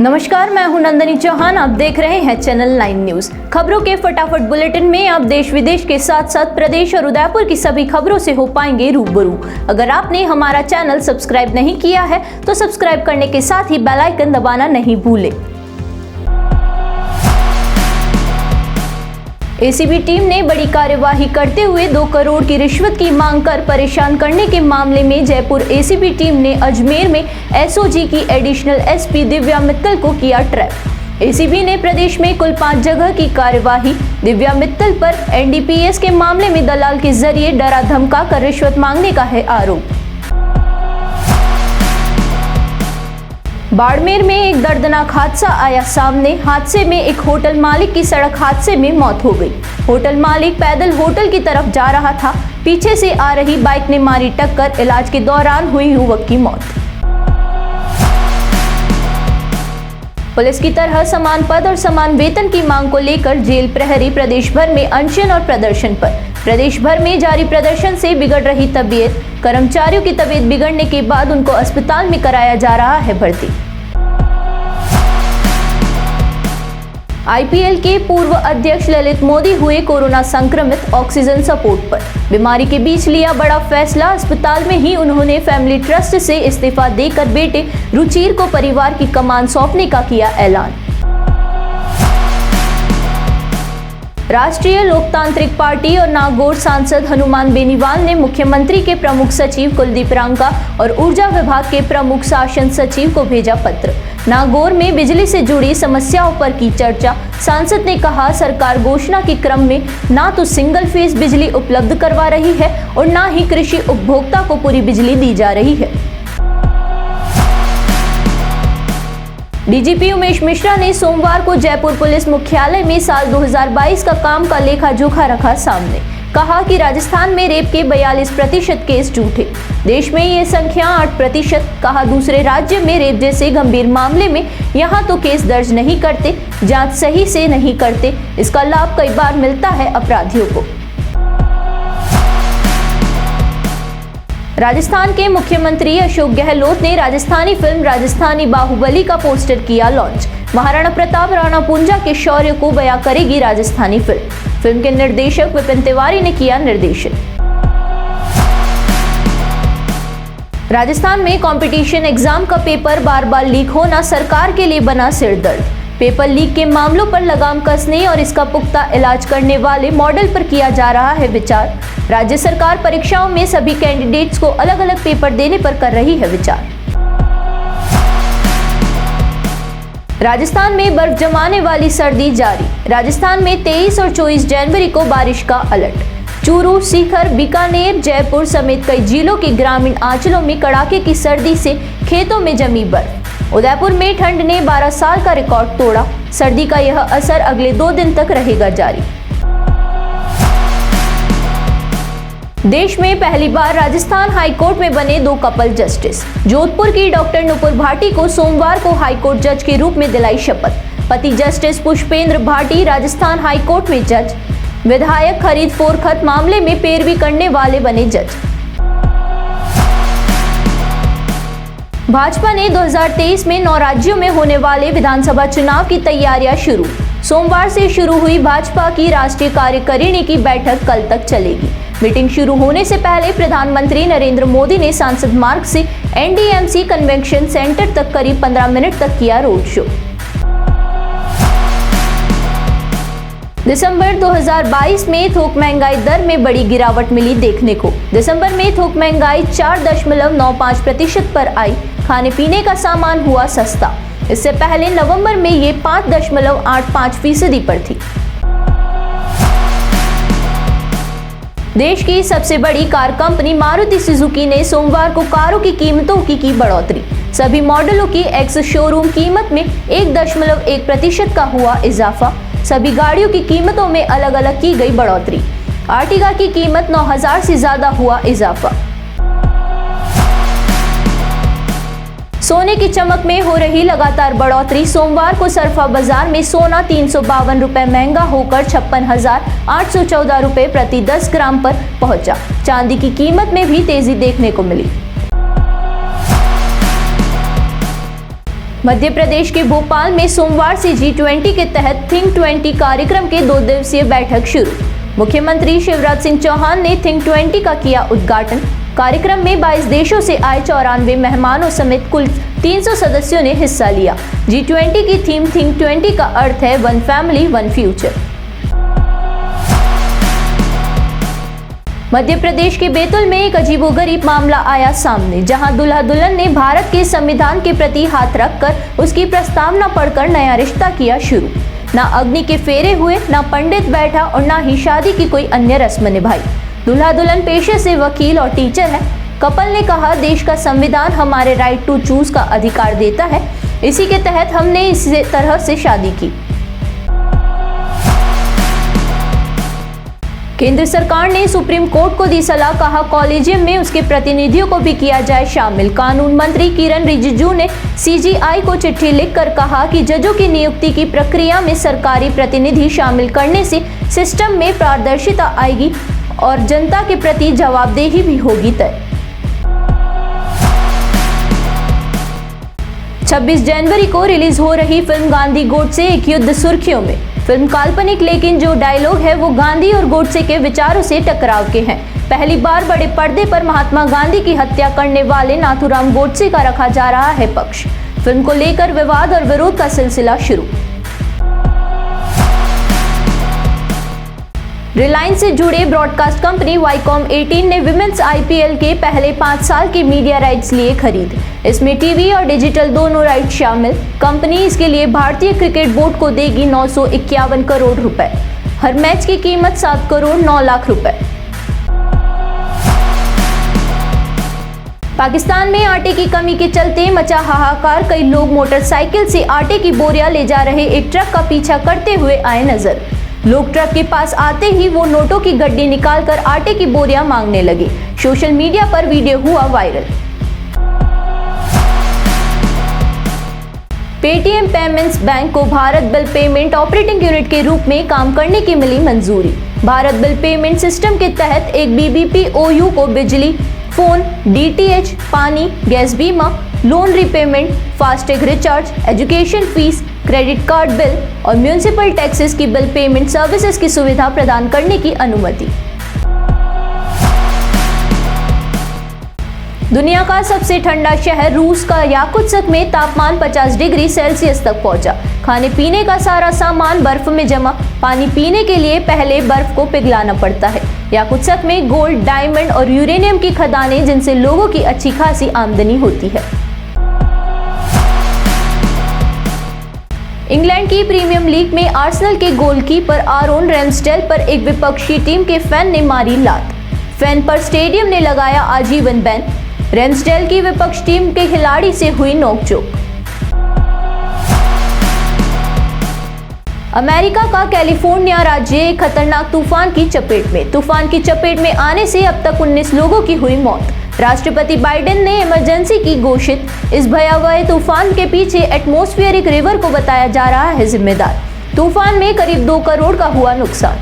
नमस्कार, मैं हूं नंदनी चौहान। आप देख रहे हैं चैनल 9 न्यूज। खबरों के फटाफट बुलेटिन में आप देश विदेश के साथ साथ प्रदेश और उदयपुर की सभी खबरों से हो पाएंगे रूबरू। अगर आपने हमारा चैनल सब्सक्राइब नहीं किया है तो सब्सक्राइब करने के साथ ही बेल आइकन दबाना नहीं भूलें। एसीबी टीम ने बड़ी कार्यवाही करते हुए 2 करोड़ की रिश्वत की मांग कर परेशान करने के मामले में जयपुर एसीबी टीम ने अजमेर में एसओजी की एडिशनल एसपी दिव्या मित्तल को किया ट्रैप। एसीबी ने प्रदेश में कुल 5 जगह की कार्यवाही। दिव्या मित्तल पर एनडीपीएस के मामले में दलाल के जरिए डरा धमका कर रिश्वत मांगने का है आरोप। बाड़मेर में एक दर्दनाक हादसा आया सामने। हादसे में एक होटल मालिक की सड़क हादसे में मौत हो गई। होटल मालिक पैदल होटल की तरफ जा रहा था। पीछे से आ रही बाइक ने मारी टक्कर। इलाज के दौरान हुई युवक की मौत। पुलिस की तरह समान पद और समान वेतन की मांग को लेकर जेल प्रहरी प्रदेश भर में अनशन और प्रदर्शन पर। प्रदेश भर में जारी प्रदर्शन से बिगड़ रही तबीयत। कर्मचारियों की तबीयत बिगड़ने के बाद उनको अस्पताल में कराया जा रहा है भर्ती। आईपीएल के पूर्व अध्यक्ष ललित मोदी हुए कोरोना संक्रमित। ऑक्सीजन सपोर्ट पर। बीमारी के बीच लिया बड़ा फैसला। अस्पताल में ही उन्होंने फैमिली ट्रस्ट से इस्तीफा देकर बेटे रुचिर को परिवार की कमान सौंपने का किया ऐलान। राष्ट्रीय लोकतांत्रिक पार्टी और नागौर सांसद हनुमान बेनीवाल ने मुख्यमंत्री के प्रमुख सचिव कुलदीप रांका और ऊर्जा विभाग के प्रमुख शासन सचिव को भेजा पत्र। नागौर में बिजली से जुड़ी समस्याओं पर की चर्चा। सांसद ने कहा, सरकार घोषणा के क्रम में ना तो सिंगल फेज बिजली उपलब्ध करवा रही है और ना ही कृषि उपभोक्ता को पूरी बिजली दी जा रही है। डीजीपी उमेश मिश्रा ने सोमवार को जयपुर पुलिस मुख्यालय में साल 2022 का काम का लेखा जोखा रखा सामने। कहा कि राजस्थान में रेप के 42% केस झूठे। देश में ये संख्या 8%। कहा, दूसरे राज्य में रेप जैसे गंभीर मामले में यहाँ तो केस दर्ज नहीं करते, जांच सही से नहीं करते। इसका लाभ कई बार मिलता है अपराधियों को। राजस्थान के मुख्यमंत्री अशोक गहलोत ने राजस्थानी फिल्म राजस्थानी बाहुबली का पोस्टर किया लॉन्च। महाराणा प्रताप राणा पुंजा के शौर्य को बयां करेगी राजस्थानी फिल्म। फिल्म के निर्देशक विपिन तिवारी ने किया निर्देशन। राजस्थान में कंपटीशन एग्जाम का पेपर बार बार लीक होना सरकार के लिए बना सिरदर्द। पेपर लीक के मामलों पर लगाम कसने और इसका पुख्ता इलाज करने वाले मॉडल पर किया जा रहा है विचार। राज्य सरकार परीक्षाओं में सभी कैंडिडेट्स को अलग अलग पेपर देने पर कर रही है विचार। राजस्थान में बर्फ जमाने वाली सर्दी जारी। राजस्थान में 23 और 24 जनवरी को बारिश का अलर्ट। चूरू, सीकर, बीकानेर, जयपुर समेत कई जिलों के ग्रामीण अंचलों में कड़ाके की सर्दी से खेतों में जमी बर्फ। उदयपुर में ठंड ने 12 साल का रिकॉर्ड तोड़ा। सर्दी का यह असर अगले 2 दिन तक रहेगा जारी। देश में पहली बार राजस्थान हाईकोर्ट में बने 2 कपल जस्टिस। जोधपुर की डॉक्टर नुपुर भाटी को सोमवार को हाईकोर्ट जज के रूप में दिलाई शपथ। पति जस्टिस पुष्पेंद्र भाटी राजस्थान हाईकोर्ट में जज। विधायक खरीद फोरखत मामले में पैरवी करने वाले बने जज। भाजपा ने 2023 में 9 राज्यों में होने वाले विधानसभा चुनाव की तैयारियां शुरू। सोमवार से शुरू हुई भाजपा की राष्ट्रीय कार्यकारिणी की बैठक कल तक चलेगी। मीटिंग शुरू होने से पहले प्रधानमंत्री नरेंद्र मोदी ने सांसद मार्ग से एनडीएमसी कन्वेंशन सेंटर तक करीब 15 मिनट तक किया रोड शो। दिसंबर 2022 में थोक महंगाई दर में बड़ी गिरावट मिली देखने को। दिसंबर में थोक महंगाई 4.95% पर आई। खाने पीने का सामान हुआ सस्ता। इससे पहले नवंबर में ये 5.85% पर थी। देश की सबसे बड़ी कार कंपनी मारुति सुजुकी ने सोमवार को कारों की कीमतों की बढ़ोतरी। सभी मॉडलों की एक्स शोरूम कीमत में 1.1% का हुआ इजाफा। सभी गाड़ियों की कीमतों में अलग अलग की गई बढ़ोतरी। आर्टिगा की कीमत 9,000 से ज्यादा हुआ इजाफा। सोने की चमक में हो रही लगातार बढ़ोतरी। सोमवार को सरफा बाजार में सोना 352 रुपए महंगा होकर 56,814 रुपए प्रति 10 ग्राम पर पहुंचा। चांदी की कीमत में भी तेजी देखने को मिली। मध्य प्रदेश के भोपाल में सोमवार से G20 के तहत थिंक 20 कार्यक्रम के 2 दिवसीय बैठक शुरू। मुख्यमंत्री शिवराज सिंह चौहान ने थिंक 20 का किया उद्घाटन। कार्यक्रम में 22 देशों से आए 94 मेहमानों समेत कुल 300 सदस्यों ने हिस्सा लिया। G20 की थीम थिंक 20 का अर्थ है one family one future. Madhya Pradesh के बैतूल में एक अजीबोगरीब मामला आया सामने, जहां दूल्हा दुल्हन ने भारत के संविधान के प्रति हाथ रखकर उसकी प्रस्तावना पढ़कर नया रिश्ता किया शुरू। ना अग्नि के फेरे हुए, ना पंडित बैठा और ना ही शादी की कोई अन्य रस्म निभाई। दूल्हा दुल्हन पेशे से वकील और टीचर है। कपल ने कहा, देश का संविधान हमारे राइट टू चूज का अधिकार देता है, इसी के तहत हमने इस तरह से शादी की। केंद्र सरकार ने सुप्रीम कोर्ट को दी सलाह, कहा कॉलेजियम में उसके प्रतिनिधियों को भी किया जाए शामिल। कानून मंत्री किरण रिजिजू ने CGI को चिट्ठी लिखकर कहा कि जजों की नियुक्ति की प्रक्रिया में सरकारी प्रतिनिधि शामिल करने से सिस्टम में पारदर्शिता आएगी और जनता के प्रति जवाबदेही भी होगी तय। 26 जनवरी को रिलीज हो रही फिल्म गांधी गोडसे एक युद्ध सुर्खियों में। फिल्म काल्पनिक, लेकिन जो डायलॉग है वो गांधी और गोडसे के विचारों से टकराव के हैं। पहली बार बड़े पर्दे पर महात्मा गांधी की हत्या करने वाले नाथूराम गोडसे का रखा जा रहा है पक्ष। फिल्म को लेकर विवाद और विरोध का सिलसिला शुरू। रिलायंस से जुड़े ब्रॉडकास्ट कंपनी वाईकॉम 18 ने विमेंस IPL के पहले 5 साल के मीडिया राइट्स लिए खरीद। इसमें टीवी और डिजिटल दोनों राइट्स शामिल। कंपनी इसके लिए भारतीय क्रिकेट बोर्ड को देगी 951 करोड़ रुपए। हर मैच की कीमत 7 करोड़ 9 लाख रुपए। पाकिस्तान में आटे की कमी के चलते मचा हाहाकार। कई लोग मोटरसाइकिल से आटे की बोरियां ले जा रहे एक ट्रक का पीछा करते हुए आए नजर। लोग ट्रक के पास आते ही वो नोटों की गड्डी निकालकर आटे की बोरियां मांगने लगे। सोशल मीडिया पर वीडियो हुआ वायरल। पेटीएम पेमेंट्स बैंक को Bharat bill payment operating unit के रूप में काम करने की मिली मंजूरी। भारत बिल पेमेंट सिस्टम के तहत एक BBPOU को बिजली, फोन, DTH, पानी, गैस बीमा, loan repayment, FASTag recharge, education fees, credit card bill और म्यूनिसिपल टैक्सेस की बिल पेमेंट सर्विसेज की सुविधा प्रदान करने की अनुमति। दुनिया का सबसे ठंडा शहर रूस का याकुत्स्क में तापमान 50 डिग्री सेल्सियस तक पहुंचा। खाने पीने का सारा सामान बर्फ में जमा। पानी पीने के लिए पहले बर्फ को पिघलाना पड़ता है। याकुत्स्क में गोल्ड, डायमंड और यूरेनियम की खदानें, जिनसे लोगों की अच्छी खासी आमदनी होती है। इंग्लैंड की प्रीमियर लीग में आर्सेनल के गोलकीपर आरोन रैम्सडेल पर एक विपक्षी टीम के फैन ने मारी लात। फैन पर स्टेडियम ने लगाया आजीवन बैन। रैम्सडेल की विपक्ष टीम के खिलाड़ी से हुई नोकझोंक। अमेरिका का कैलिफोर्निया राज्य एक खतरनाक तूफान की चपेट में। तूफान की चपेट में आने से अब तक 19 लोगों की हुई मौत। राष्ट्रपति बाइडेन ने इमरजेंसी की घोषित। इस भयावह तूफान के पीछे एटमॉस्फेरिक रिवर को बताया जा रहा है जिम्मेदार। तूफान में करीब 2 करोड़ का हुआ नुकसान।